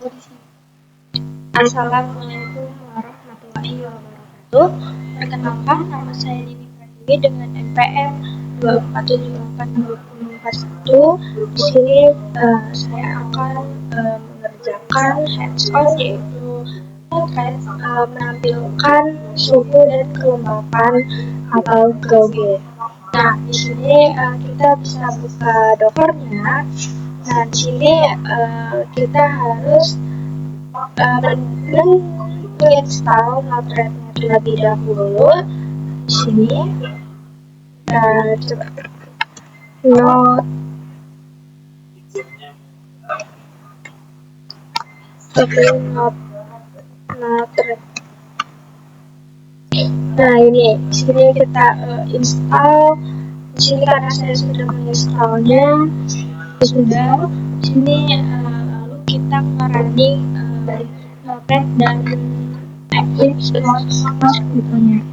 Assalamualaikum warahmatullahi wabarakatuh. Perkenalkan, nama saya Dini Pratiwi dengan NPM 2478241. Di sini saya akan mengerjakan hands-on, yaitu potret menampilkan suhu dan kelembapan atau GOG. Nah, di sini kita bisa buka Docker-nya. Nah, di sini kita harus menginstall Node-RED-nya terlebih dahulu. Di sini coba Node-RED. Nah, ini di sini kita install. Di sini karena saya sudah menginstalnya, sudah. Di sini lalu kita running Node-RED dan Eclipse gitu-nya.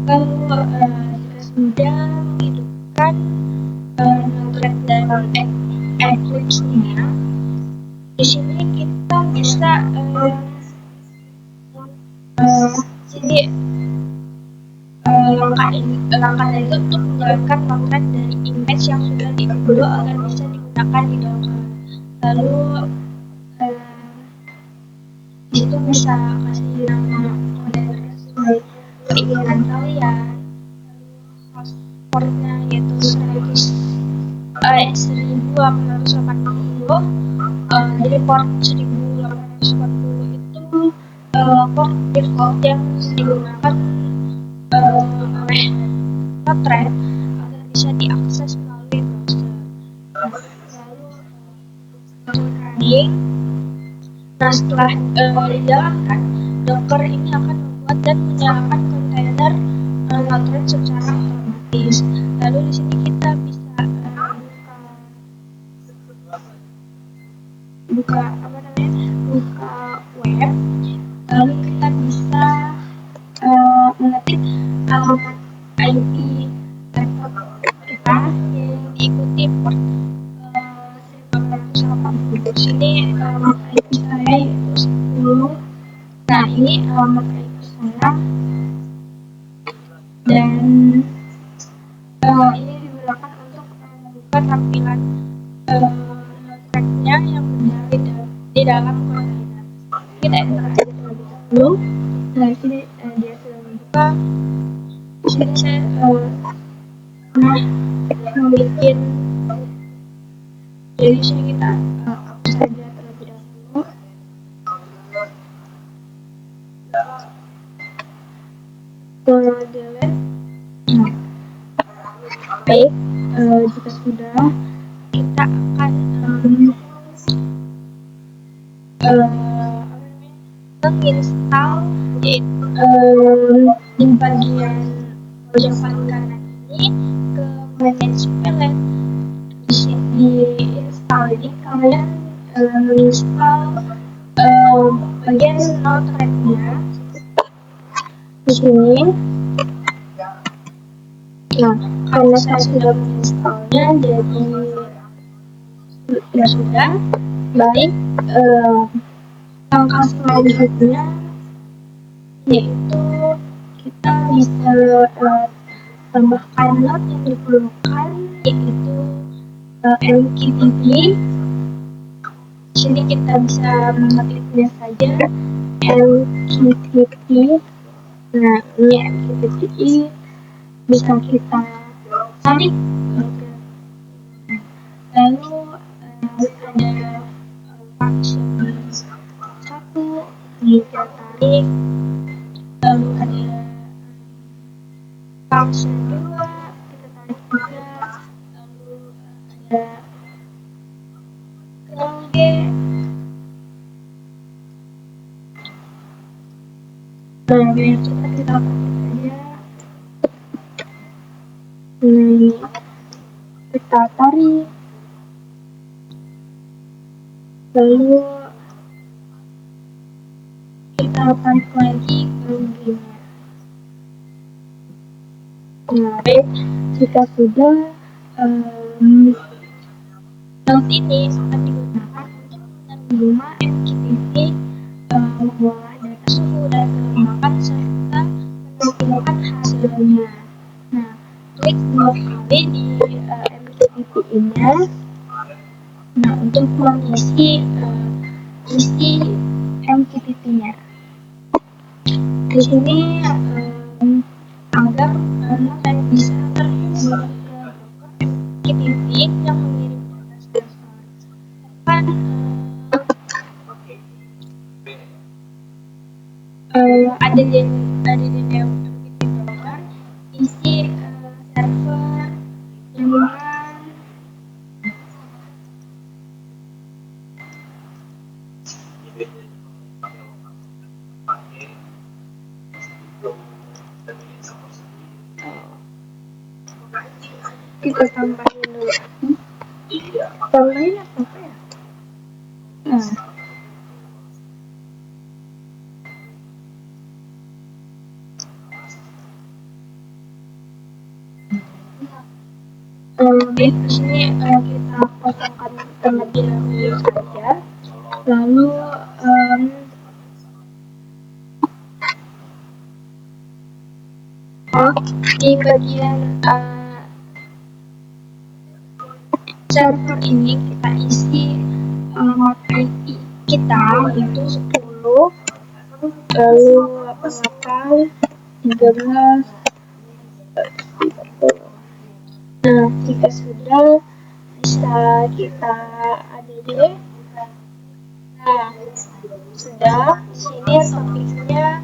Lalu jika sudah menghidupkan Node-RED dan Eclipse-nya, di sini kita bisa langkah itu untuk menjalankan Node-RED dari image yang sudah diunduh agar bisa digunakan di Docker. Lalu itu bisa kasih nama kontainer sesuai keinginan kalian. Portnya yaitu 1880. Jadi port 1880 itu port default yang digunakan oleh Node-RED agar bisa diakses melalui browser. Lalu running. Nah, setelah dijalankan, Docker ini akan membuat dan menyalakan kontainer Node-RED secara otomatis. Lalu di sini kita bisa buka web. Lalu kita bisa mengetik alamat IP laptop kita yang diikuti port 1880. Di sini alamat IP saya itu 10. Nah, ini alamat IP saya, dan ini digunakan untuk membuka tampilan Node-RED-nya yang berada di dalam kontainer. Kita enter aja terlebih dahulu. Nah, di sini dia sudah membuka. Di sini saya pernah membuat. Jadi di sini kita hapus saja terlebih dahulu. Delete. Baik, jika sudah, kita akan menginstal di bagian pojok paling kanan ini ke manage palette. Di sini install ini kalian menginstal bagian Node-RED-nya di sini. Nah, karena saya sudah menginstalnya, jadi ya sudah. Baik, langkah selanjutnya yaitu kita bisa tambahkan node yang diperlukan, yaitu MQTT. Di sini kita bisa mengetiknya saja MQTT. Nah, ini MQTT bisa kita tarik. Lalu ada function satu kita tarik. Lalu ada function 2 kita tarik juga. Lalu ada GOG. Nah, biar cepat kita pakai saja. Ini kita tarik. Lalu kita tarik lagi GOG-nya. Nah, baik, jika sudah, node ini akan digunakan untuk menerima MQTT Jadi di MQTT ini, nah untuk mengisi isi MQTT-nya. Di sini agar kalian bisa terhubung ke MQTT yang mengirim data server. Kan ada di MQTT broker isi server jaringan kita tambahin dulu. Tambahin apa ya? Baik, di sini kita kosongkan terlebih dahulu saja. Lalu di bagian server ini kita isi alamat IP kita yaitu 10, lalu 88, 13. Nah, jika sudah bisa kita add. Nah, sudah. Sini topiknya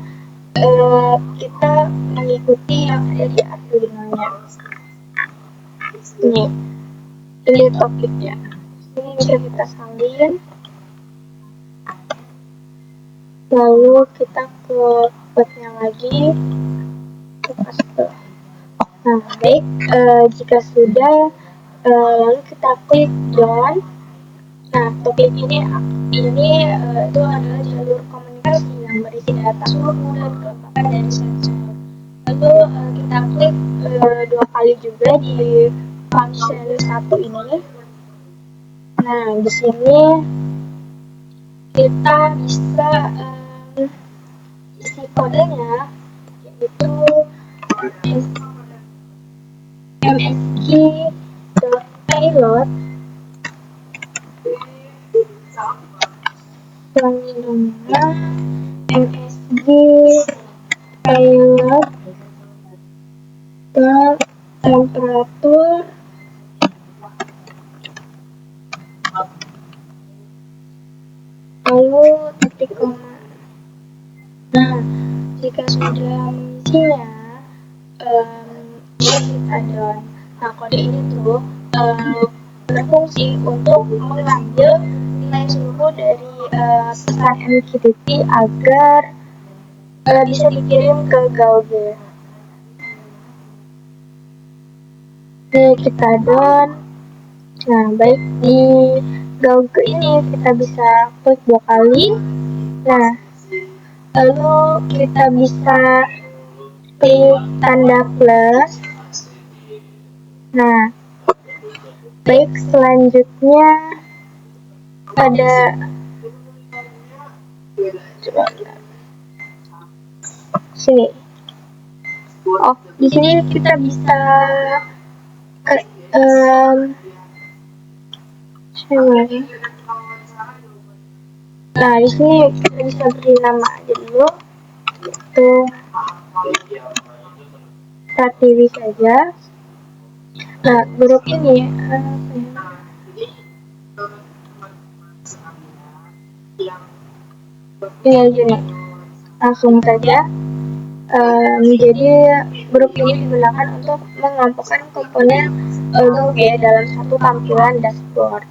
kita mengikuti yang ada di Arduino-nya. Ini topiknya. Ini bisa kita salin. Lalu kita ke botnya lagi. Nah, baik. Jika sudah, lalu kita klik done. Nah, topik ini itu adalah jalur komunikasi yang berisi data suhu dan kelembapan dari sensor. Lalu kita klik 2 kali juga di function 1 ini. Nah, di sini kita bisa isi kodenya, yaitu msg.payload selanjutnya msg payload ke temperatur lalu titik koma. Nah, jika sudah mengisinya, kita done. Nah, kode ini tuh berfungsi untuk mengambil nilai suhu dari pesan MQTT agar bisa dikirim ke Gauge. Oke, kita done. Nah, baik, di Gauge ini kita bisa klik 2 kali. Nah, lalu kita bisa klik tanda plus. Nah, baik, selanjutnya ada sini. Oh, di sini kita bisa nah, di sini kita bisa beri nama aja dulu. Itu Pratiwi saja. Nah, grup ini ini aja nih, langsung saja. Jadi grup ini digunakan untuk mengelompokkan komponen Gauge dalam satu tampilan dashboard.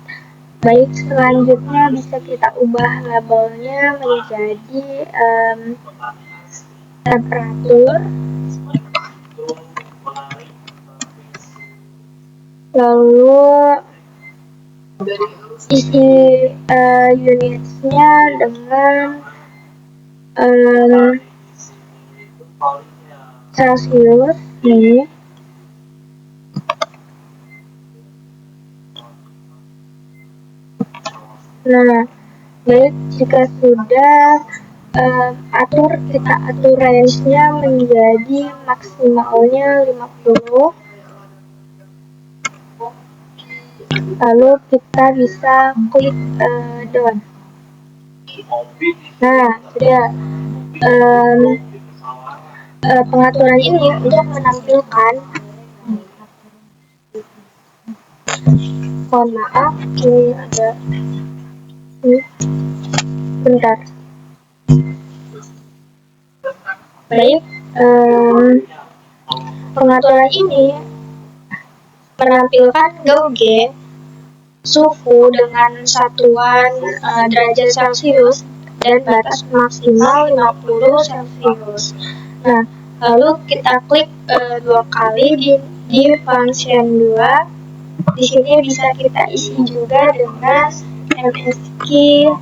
Baik, selanjutnya bisa kita ubah labelnya menjadi temperatur, lalu isi unitnya dengan Celsius ini. Nah, baik, jika sudah kita atur range-nya menjadi maksimalnya 50. Lalu kita bisa klik done. Nah, sudah. Pengaturan ini untuk menampilkan, mohon maaf, ini ada, bentar. Baik, pengaturan ini menampilkan gauge suhu dengan satuan derajat Celcius dan batas maksimal 50 Celcius. Nah, lalu kita klik 2 kali di function 2. Di sini bisa kita isi juga dengan msq.pilot,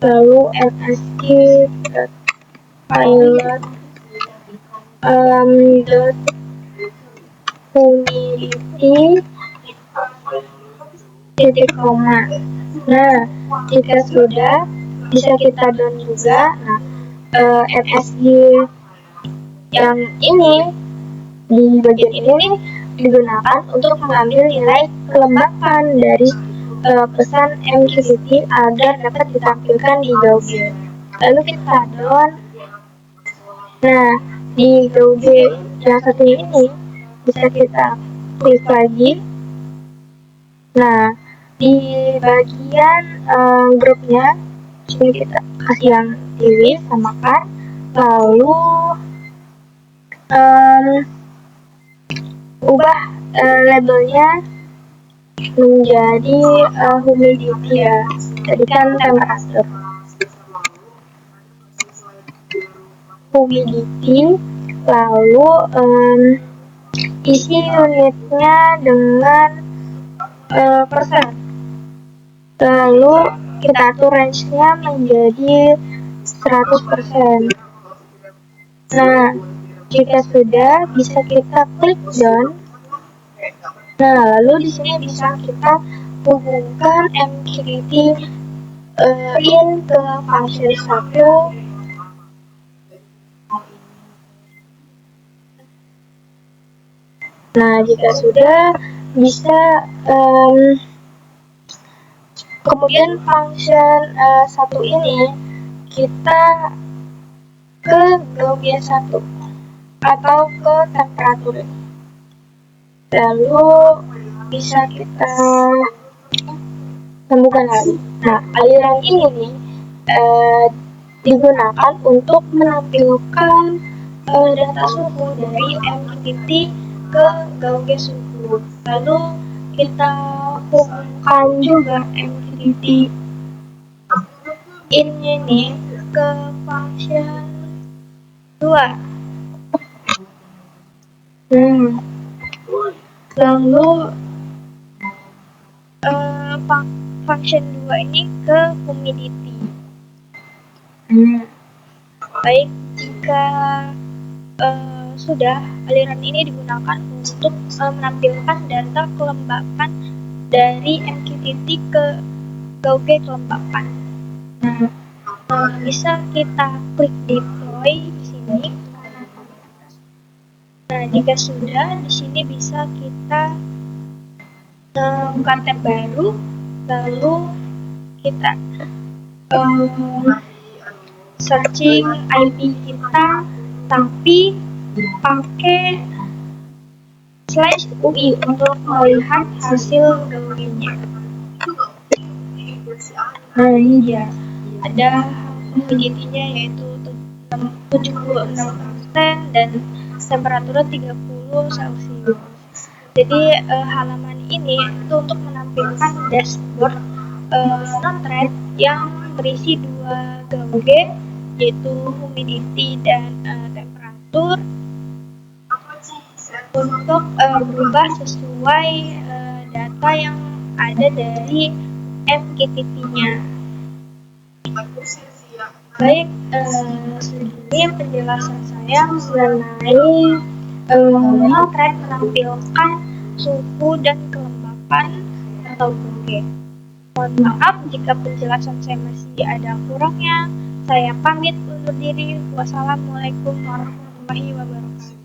lalu msq.pilot humidity titik koma. Nah, jika sudah, bisa kita down juga. Nah, MSG yang ini di bagian ini nih digunakan untuk mengambil nilai kelembapan dari pesan MQTT agar dapat ditampilkan di gauge. Lalu kita down. Nah, di gauge yang satu ini bisa kita klik lagi. Nah, di bagian grupnya sini kita kasih yang pilih samakan, lalu ubah labelnya menjadi humidity ya, jadi kan temperatur. Humidity, lalu isi unitnya dengan persen. Lalu kita atur range-nya menjadi 100%. Nah, jika sudah, bisa kita klik done. Nah, lalu di sini bisa kita hubungkan MQTT in ke function 1. Nah, jika sudah, bisa kemudian function 1 ini kita ke gauge 1 atau ke temperatur. Lalu bisa kita temukan lagi. Nah, aliran ini nih digunakan untuk menampilkan data suhu dari MQTT ke gauge suhu. Lalu kita hubungkan juga MQTT ini ke function 2. Lalu function 2 ini ke humidity. Baik, jika sudah, aliran ini digunakan untuk menampilkan data kelembapan dari MQTT ke gauge kelembapan. Bisa kita klik deploy di sini. Nah, jika sudah, di sini bisa kita buka tab baru, lalu kita searching IP kita, tapi pakai /UI untuk melihat hasil gaugenya. Nah, ini dia, ada humidity-nya yaitu 76% dan temperaturnya 30 Celcius. Jadi halaman ini itu untuk menampilkan dashboard non-thread yang berisi 2 gauge, yaitu humidity dan temperatur, untuk berubah sesuai data yang ada dari MQTT-nya. Baik, segini penjelasan saya mengenai non-thread menampilkan suhu dan kelembapan atau gauge. Mohon maaf jika penjelasan saya masih ada kurangnya. Saya pamit undur diri. Wassalamualaikum warahmatullahi wabarakatuh.